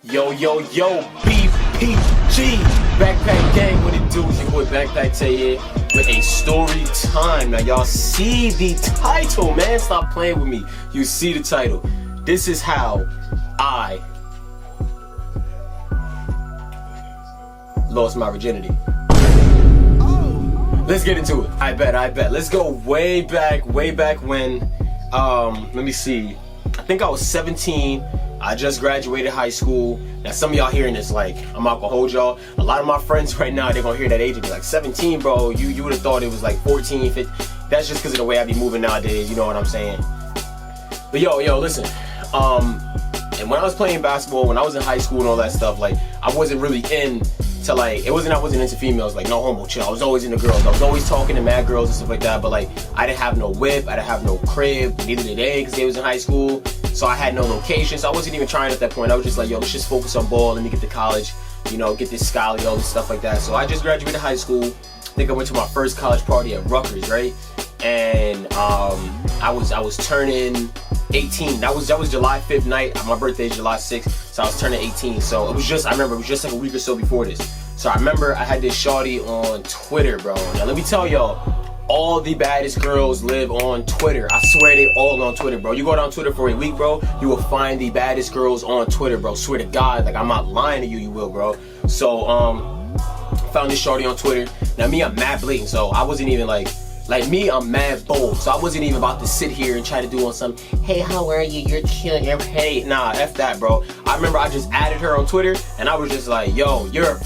Yo, BPG, BacPac gang, what it do? It's your boy BacPac Tay here with a story time. Now y'all see the title, man. Stop playing with me. You see the title. This is how I lost my virginity. Let's get into it. I bet. Let's go way back when, let me see. I think I was 17. I just graduated high school. Now some of y'all hearing this, like, I'm not gonna hold y'all. A lot of my friends right now, they're gonna hear that age and be like, 17, bro, you would have thought it was like 14, 15. That's just because of the way I be moving nowadays, you know what I'm saying? But yo, listen. And when I was playing basketball, when I was in high school and all that stuff, like, I wasn't really into, like, I wasn't into females, like, no homo chill. I was always into girls. I was always talking to mad girls and stuff like that, but like, I didn't have no whip, I didn't have no crib, neither did they, because they was in high school. So I had no location, so I wasn't even trying at that point. I was just like, yo, let's just focus on ball, let me get to college, you know, get this scholarly, all this stuff like that. So I just graduated high school. I think I went to my first college party at Rutgers, right? And I was turning 18. That was July 5th night. My birthday is July 6th, so I was turning 18. So it was just, I remember it was just like a week or so before this. So I remember I had this shawty on Twitter, bro. Now let me tell y'all, all the baddest girls live on Twitter. I swear they all on Twitter, bro. You go down Twitter for a week, bro, you will find the baddest girls on Twitter, bro. Swear to God, like, I'm not lying to you, you will, bro. So found this shawty on Twitter. Now me, I'm mad blatant, so I wasn't even like me, I'm mad bold. So I wasn't even about to sit here and try to do on some, hey, how are you? You're cute. Hey, nah, F that, bro. I remember I just added her on Twitter and I was just like, yo, you're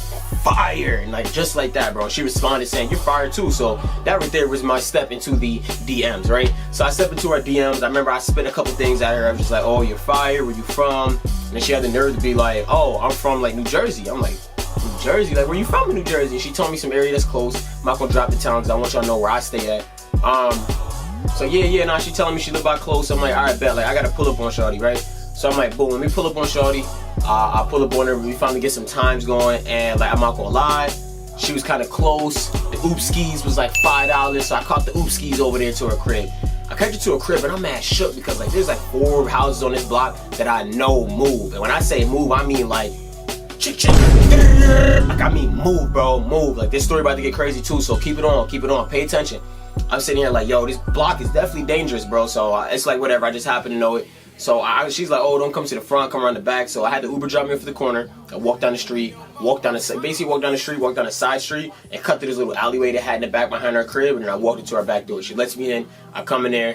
fire, and like, just like that, bro. She responded saying, you're fire too. So that right there was my step into the DMs, right? So I stepped into her DMs. I remember I spit a couple things at her. I was just like, oh, you're fire, where you from? And then she had the nerve to be like, oh, I'm from like New Jersey. I'm like, New Jersey? Like, where you from in New Jersey? And she told me some area that's close. I'm not gonna drop the town because I want y'all to know where I stay at. So nah, she telling me she live by close. I'm like, all right, bet. Like, I gotta pull up on shawty, right? So I'm like, boom, let me pull up on shawty. I pull up on her, we finally get some times going, and like, I'm not gonna lie, she was kind of close. The oop skis was like $5, so I caught the oop skis over there to her crib. I catch her to her crib, and I'm mad shook because like, there's like 4 houses on this block that I know move. And when I say move, I mean like, chick, like, I mean move, bro, move. Like, this story about to get crazy too, so keep it on, pay attention. I'm sitting here like, yo, this block is definitely dangerous, bro. So it's like, whatever, I just happen to know it. So she's like, oh, don't come to the front, come around the back. So I had the Uber drop me for the corner. I walked down the street, walked down the side street, and cut through this little alleyway that had in the back behind her crib, and then I walked into her back door. She lets me in, I come in there.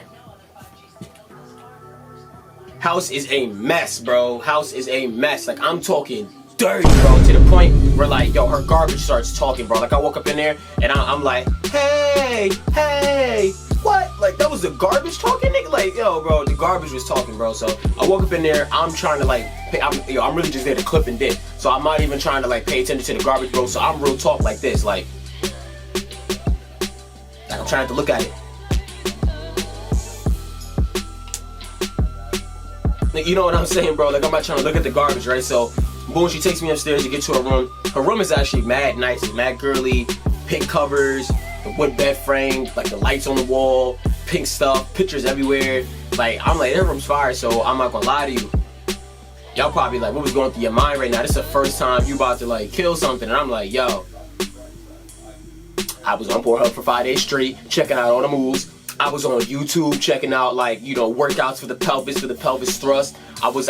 House is a mess, bro. House is a mess. Like, I'm talking dirty, bro, to the point where like, yo, her garbage starts talking, bro. Like, I woke up in there and I'm like, hey, what? Like, that was the garbage talking, nigga? Like, yo, bro, the garbage was talking, bro. So I woke up in there, I'm trying to like, I'm really just there to clip and dip. So I'm not even trying to like pay attention to the garbage, bro. So I'm real talk like this, like I'm trying to look at it. You know what I'm saying, bro? Like, I'm not trying to look at the garbage, right? So boom, she takes me upstairs to get to her room. Her room is actually mad nice. It's mad girly, pink covers, the wood bed frame, like the lights on the wall, pink stuff, pictures everywhere. Like, I'm like, that room's fire, so I'm not gonna lie to you. Y'all probably like, what was going through your mind right now? This is the first time you about to like kill something, and I'm like, yo. I was on Pornhub for 5 days straight, checking out all the moves. I was on YouTube checking out, like, you know, workouts for the pelvis thrust. I was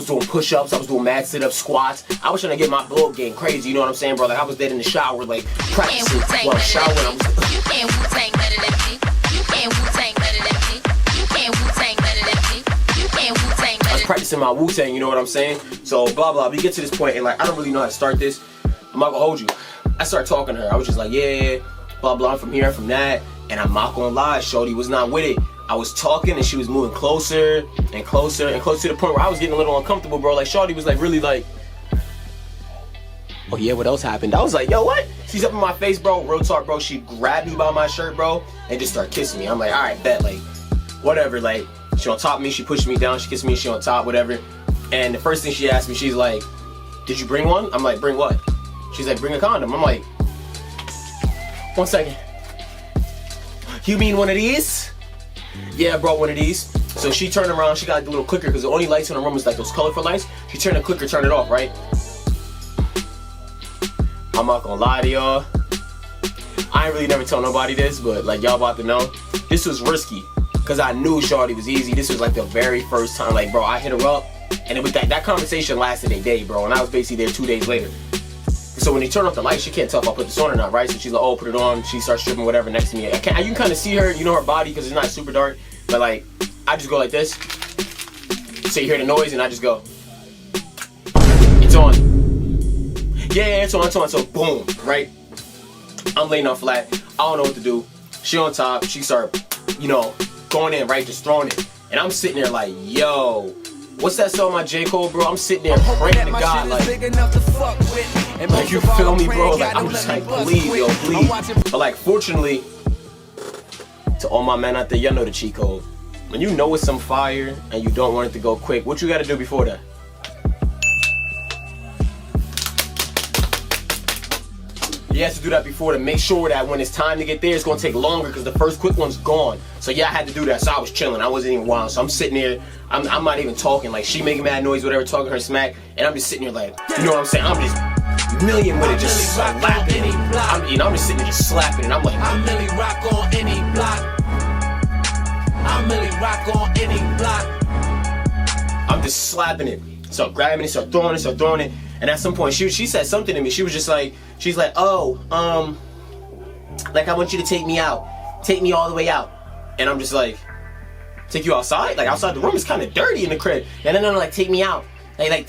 doing push-ups, I was doing mad sit-ups, squats. I was trying to get my blood game crazy, you know what I'm saying, bro? Like, I was dead in the shower, like, practicing while I'm showering. You can't Wu-Tang better than me. You can't Wu-Tang better than me. You can't Wu-Tang better than me. You can't Wu-Tang better. I was practicing my Wu-Tang, you know what I'm saying? So, blah, blah, we get to this point, and like, I don't really know how to start this. I'm not gonna hold you. I started talking to her. I was just like, yeah, blah, blah, I'm from here, I'm from that. And I'm not gonna lie, shorty was not with it. I was talking and she was moving closer and closer and closer to the point where I was getting a little uncomfortable, bro. Like, shorty was like really like, oh yeah, what else happened? I was like, yo, what? She's up in my face, bro. Real talk, bro. She grabbed me by my shirt, bro, and just started kissing me. I'm like, all right, bet, like, whatever. Like, she on top of me, she pushed me down, she kissed me, she on top, whatever. And the first thing she asked me, she's like, did you bring one? I'm like, bring what? She's like, bring a condom. I'm like, 1 second. You mean one of these? Yeah, I brought one of these. So she turned around, she got like the little clicker, because the only lights in the room was like those colorful lights. She turned the clicker, turned it off, right? I'm not gonna lie to y'all. I ain't really never tell nobody this, but like y'all about to know. This was risky, because I knew shorty was easy. This was like the very first time, like bro, I hit her up, and it was that conversation lasted a day, bro, and I was basically there 2 days later. So when they turn off the light, she can't tell if I put this on or not, right? So she's like, oh, put it on. She starts stripping whatever next to me. You can kind of see her, you know, her body, because it's not super dark. But like, I just go like this. So you hear the noise, and I just go. It's on. Yeah, it's on. So boom, right? I'm laying on flat. I don't know what to do. She on top. She start, you know, going in, right? Just throwing it. And I'm sitting there like, yo. What's that song by J. Cole, bro? I'm sitting there praying to God, like you feel me, bro? Like, I'm just like, please, yo, please. But like, fortunately, to all my men out there, y'all know the cheat code. When you know it's some fire and you don't want it to go quick, what you gotta do before that? You have to do that before to make sure that when it's time to get there, it's gonna take longer because the first quick one's gone. So yeah, I had to do that. So I was chilling. I wasn't even wild. So I'm sitting there. I'm not even talking. Like she making mad noise, whatever, talking her smack, and I'm just sitting there like, you know what I'm saying? I'm just million with it, just slapping it. I'm just sitting there just slapping it. I'm like, I'm really rock on any block. I'm really rock on any block. I'm just slapping it. So grabbing it, start throwing it. And at some point, she said something to me. She was just like, she's like, oh, like I want you to take me out. Take me all the way out. And I'm just like, take you outside? Like outside the room is kind of dirty in the crib. And then they're like, take me out. Like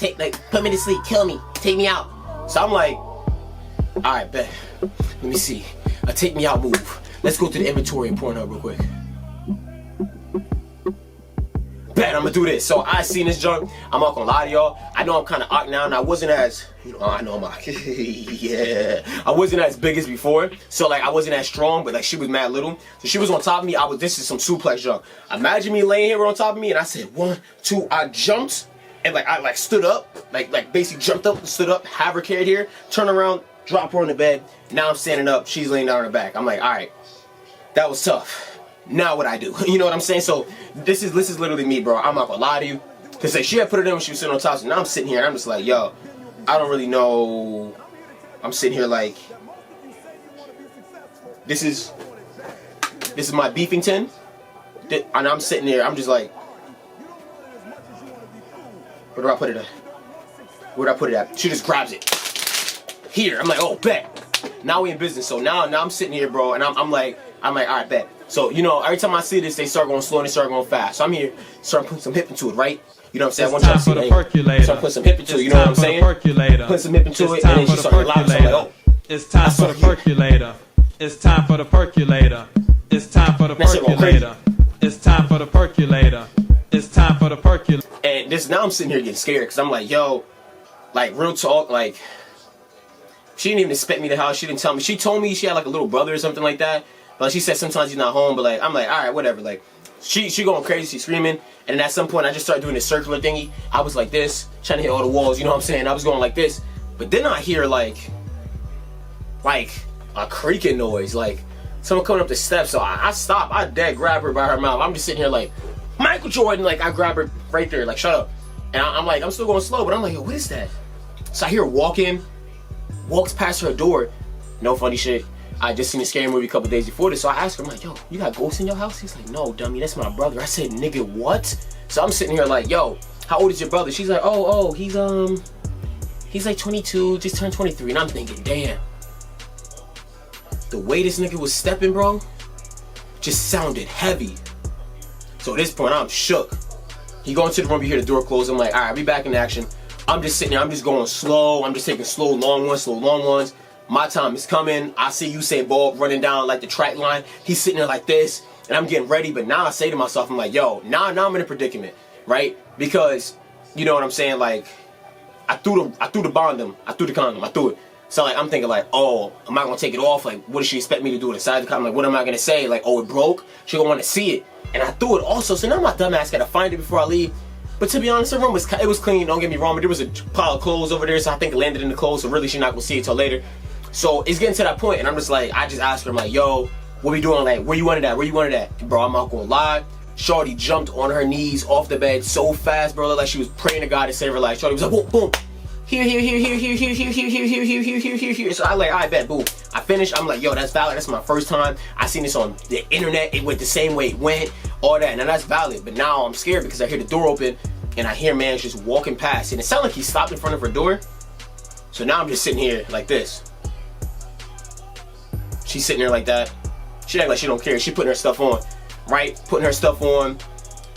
put me to sleep, kill me, take me out. So I'm like, all right, bet. Let me see. A take me out move. Let's go to the inventory and Pornhub real quick. Bet I'm gonna do this. So I seen this junk. I'm not gonna lie to y'all. I know I'm kind of awkward now, and I wasn't as, you know, I know I'm awkward. Yeah. I wasn't as big as before. So like I wasn't as strong, but like she was mad little. So she was on top of me. This is some suplex junk. Imagine me laying here on top of me, and I said 1, 2. I jumped, and like I stood up, like basically jumped up, stood up, have her carried here, turn around, drop her on the bed. Now I'm standing up. She's laying down on her back. I'm like, all right, that was tough. Now what I do? You know what I'm saying? So this is literally me, bro. I'm not gonna lie to you. Cause like she had put it in when she was sitting on top. So now I'm sitting here and I'm just like, yo, I don't really know. I'm sitting here like, this is my beefing tin. And I'm sitting there, I'm just like, where do I put it at? Where do I put it at? She just grabs it. Here. I'm like, oh, bet. Now we in business. So now I'm sitting here, bro, and I'm like, all right, bet. So, you know, every time I see this, they start going slow and they start going fast. So I'm here, start putting some hip into it, right? You know what I'm saying? I want y'all to see it. Start putting some hip into it, you know what I'm saying? Put some hip into it, and then she started laughing. So I'm like, oh. It's time for the percolator. It's time for the percolator. It's time for the percolator. It's time for the percolator. It's time for the percolator. And now I'm sitting here getting scared because I'm like, yo, like real talk, like she didn't even expect me to house. She didn't tell me. She told me she had like a little brother or something like that. But she said sometimes he's not home. But like I'm like, all right, whatever. Like she going crazy, she's screaming. And then at some point I just started doing this circular thingy. I was like this, trying to hit all the walls. You know what I'm saying? I was going like this. But then I hear like a creaking noise, like someone coming up the steps. So I stop. I dead grab her by her mouth. I'm just sitting here like Michael Jordan. Like I grab her right there, like shut up. And I'm like, I'm still going slow, but I'm like, yo, what is that? So I hear her walks past her door. No funny shit. I just seen a scary movie a couple days before this, so I asked her, I'm like, yo, you got ghosts in your house? He's like, no, dummy, that's my brother. I said, nigga, what? So I'm sitting here like, yo, how old is your brother? She's like, oh, he's like 22, just turned 23. And I'm thinking, damn. The way this nigga was stepping, bro, just sounded heavy. So at this point, I'm shook. He go into the room, you hear the door close. I'm like, all right, I'll be back in action. I'm just sitting there, I'm just going slow. I'm just taking slow, long ones. My time is coming. I see Usain Bolt running down like the track line. He's sitting there like this, and I'm getting ready. But now I say to myself, I'm like, yo, now I'm in a predicament, right? Because, you know what I'm saying? Like, I threw the condom. I threw it. So like, I'm thinking like, oh, am I gonna take it off? Like, what does she expect me to do inside the condom? Like, what am I gonna say? Like, oh, it broke. She gonna want to see it, and I threw it also. So now my dumb ass gotta find it before I leave. But to be honest, the room was clean. Don't get me wrong, but there was a pile of clothes over there, so I think it landed in the clothes. So really, she's not gonna see it till later. So it's getting to that point, and I'm just like, I just asked her, I'm like, yo, what we doing? Like, where you wanted at? Bro, I'm not gonna lie. Shorty jumped on her knees off the bed so fast, bro, like she was praying to God to save her life. Shorty was like, boom, boom. Here. So I like, I bet, boom. I finished. I'm like, yo, that's valid. That's my first time. I seen this on the internet. It went the same way it went, all that. Now that's valid. But now I'm scared because I hear the door open and I hear man just walking past. And it sounded like he stopped in front of her door. So now I'm just sitting here like this. She's sitting there like that. She act like she don't care. She putting her stuff on, right? Putting her stuff on.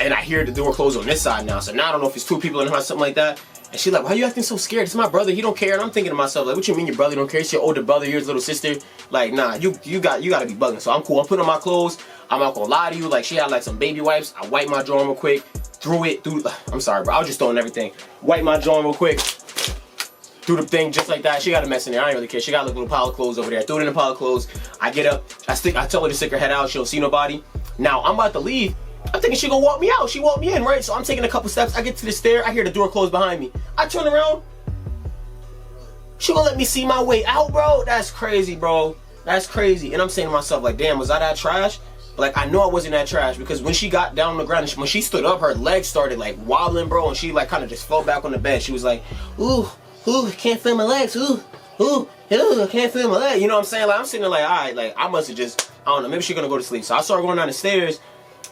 And I hear the door close on this side now. So now I don't know if it's two people in the house, something like that. And she's like, why are you acting so scared? It's my brother, he don't care. And I'm thinking to myself, like, what you mean your brother don't care? It's your older brother, you're his little sister. Like, nah, you gotta be bugging. So I'm cool. I'm putting on my clothes. I'm not gonna lie to you. Like, she had like some baby wipes. I wiped my drawing real quick, threw it through. I'm sorry, bro. I was just throwing everything. Wiped my drawing real quick, threw the thing just like that. She got a mess in there. I ain't really care. She got a little pile of clothes over there. Threw it in a pile of clothes. I get up. I tell her to stick her head out. She don't see nobody. Now I'm about to leave. I'm thinking she gonna walk me out. She walked me in, right? So I'm taking a couple steps. I get to the stair. I hear the door close behind me. I turn around. She gonna let me see my way out, bro? That's crazy, bro. That's crazy. And I'm saying to myself, like, damn, was I that trash? But, like, I know I wasn't that trash because when she got down on the ground, and when she stood up, her legs started, like, wobbling, bro. And she, like, kind of just fell back on the bed. She was like, ooh, can't feel my legs. Ooh, can't feel my legs. You know what I'm saying? Like, I'm sitting there like, all right, like, I must have just, I don't know, maybe she's gonna go to sleep. So I saw her going down the stairs.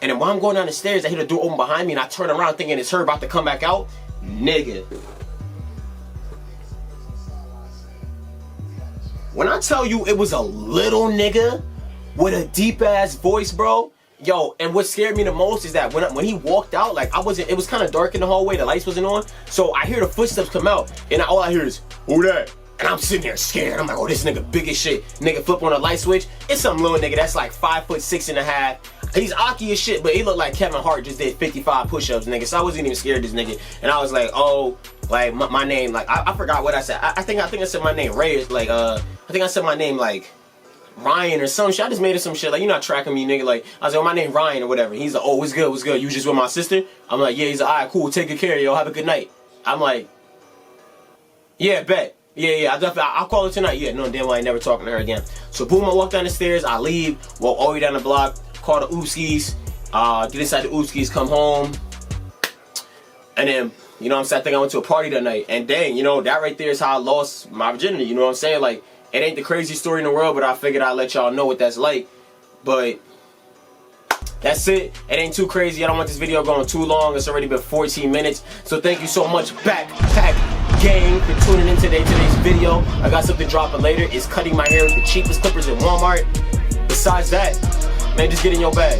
And then while I'm going down the stairs, I hear the door open behind me, and I turn around thinking it's her about to come back out. Nigga. When I tell you it was a little nigga with a deep-ass voice, bro. Yo, and what scared me the most is that when he walked out, like, it was kind of dark in the hallway, the lights wasn't on. So I hear the footsteps come out, and all I hear is, who that? And I'm sitting there scared. I'm like, oh, this nigga big as shit. Nigga flip on a light switch. It's some little nigga that's like 5'6.5". He's Aki as shit, but he looked like Kevin Hart just did 55 push-ups, nigga. So I wasn't even scared of this nigga. And I was like, oh, like my name, like I forgot what I said. I think I said my name Ray. Like I think I said my name like Ryan or some shit. I just made it some shit. Like, you're not tracking me, nigga. Like, I was like, oh, my name Ryan or whatever. He's like, oh, what's good, what's good? You just with my sister? I'm like, yeah. He's like, all right, cool. Take good care, yo. Have a good night. I'm like, yeah, bet. Yeah, I'll call her tonight. Yeah, no, damn well I ain't never talking to her again. So boom, I walk down the stairs, I leave, walk all the way down the block, call the Ooskies, get inside the Ooskies, come home. And then, you know what I'm saying, I think I went to a party that night. And dang, you know, that right there is how I lost my virginity, you know what I'm saying? Like, it ain't the craziest story in the world, but I figured I'd let y'all know what that's like. But that's it. It ain't too crazy. I don't want this video going too long. It's already been 14 minutes. So thank you so much, BacPac gang, for tuning in today's video. I got something dropping later. It's cutting my hair with the cheapest clippers in Walmart. Besides that, man, just get in your bag.